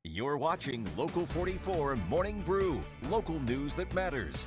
You're watching Local 44 Morning Brew, local news that matters.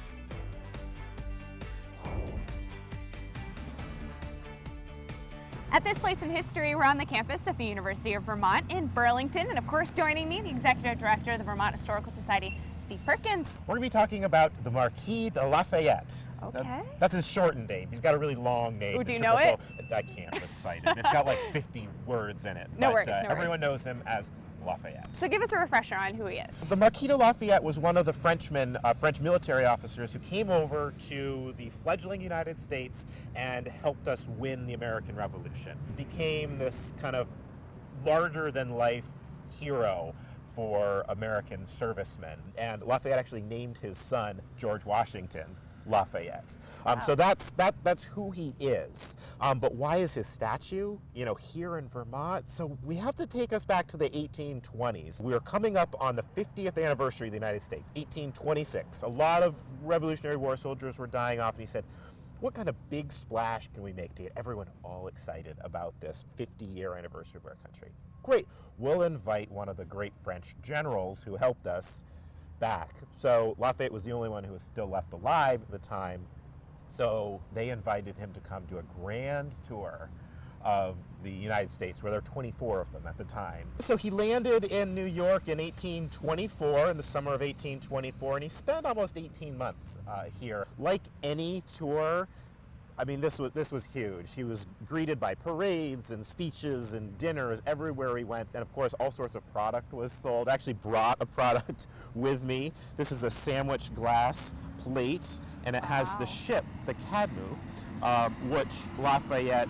At this place in history, we're on the campus of the University of Vermont in Burlington. And of course, joining me, the Executive Director of the Vermont Historical Society, Steve Perkins. We're going to be talking about the Marquis de Lafayette. Okay. That's his shortened name. He's got a really long name. Ooh, do you know it? I can't recite it. It's got like 50 words in it. No worries, no Everyone worries. knows him as Lafayette. So give us a refresher on who he is. The Marquis de Lafayette was one of the French military officers who came over to the fledgling United States and helped us win the American Revolution. He became this kind of larger-than-life hero for American servicemen. And Lafayette actually named his son George Washington Lafayette. Wow. So that's who he is. But why is his statue, here in Vermont? So we have to take us back to the 1820s. We are coming up on the 50th anniversary of the United States, 1826. A lot of Revolutionary War soldiers were dying off, and he said, what kind of big splash can we make to get everyone all excited about this 50-year anniversary of our country? Great, we'll invite one of the great French generals who helped us back. So Lafayette was the only one who was still left alive at the time. So they invited him to come to a grand tour of the United States, where there were 24 of them at the time. So he landed in New York in 1824, in the summer of 1824, and he spent almost 18 months here. Like any tour, I mean, this was huge. He was greeted by parades and speeches and dinners everywhere he went. And of course, all sorts of product was sold. I actually brought a product with me. This is a sandwich glass plate, and it has the ship, the Cadmu, which Lafayette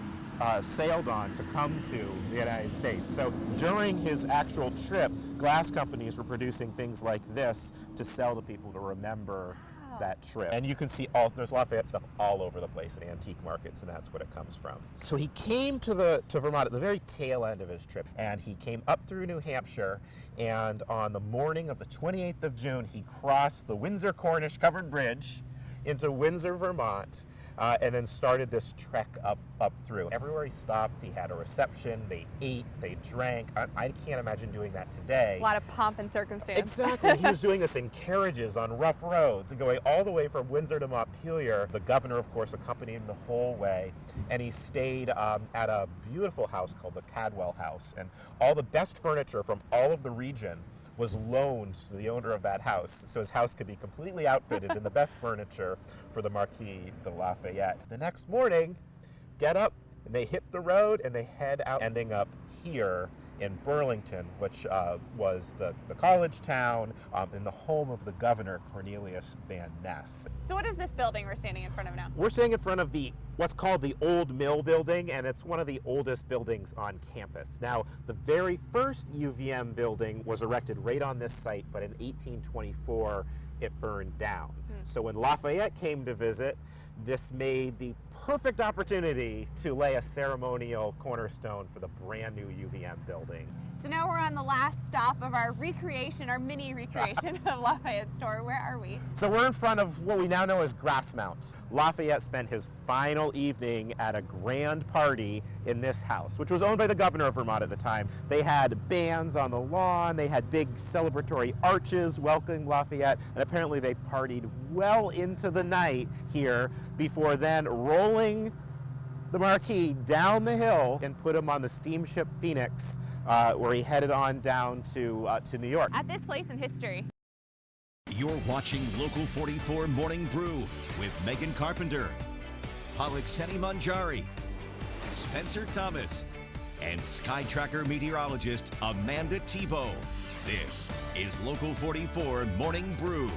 sailed on to come to the United States. So during his actual trip, glass companies were producing things like this to sell to people to remember that trip. And you can see there's Lafayette stuff all over the place in antique markets, and that's what it comes from. So he came to Vermont at the very tail end of his trip, and he came up through New Hampshire, and on the morning of the 28th of June, he crossed the Windsor Cornish covered bridge into Windsor, Vermont, and then started this trek up through. Everywhere he stopped, he had a reception, they ate, they drank. I can't imagine doing that today. A lot of pomp and circumstance. Exactly. He was doing this in carriages on rough roads and going all the way from Windsor to Montpelier. The governor, of course, accompanied him the whole way, and he stayed at a beautiful house called the Cadwell House, and all the best furniture from all of the region was loaned to the owner of that house, so his house could be completely outfitted in the best furniture for the Marquis de Lafayette. The next morning, get up, and they hit the road, and they head out, ending up here in Burlington, which was the college town and the home of the governor, Cornelius Van Ness. So what is this building we're standing in front of now? We're standing in front of what's called the Old Mill Building, and it's one of the oldest buildings on campus. Now, the very first UVM building was erected right on this site, but in 1824, it burned down. So when Lafayette came to visit, this made the perfect opportunity to lay a ceremonial cornerstone for the brand new UVM building. So now we're on the last stop of our recreation, our mini recreation of Lafayette's tour. Where are we? So we're in front of what we now know as Grassmount. Lafayette spent his final evening at a grand party in this house, which was owned by the governor of Vermont at the time. They had bands on the lawn, they had big celebratory arches welcoming Lafayette, and apparently they partied well into the night here before then rolling the Marquis down the hill and put him on the steamship Phoenix, where he headed on down to New York. At this place in history. You're watching Local 44 Morning Brew with Megan Carpenter, Pollokseni Manjari, Spencer Thomas, and Sky Tracker meteorologist Amanda Tebow. This is Local 44 Morning Brew.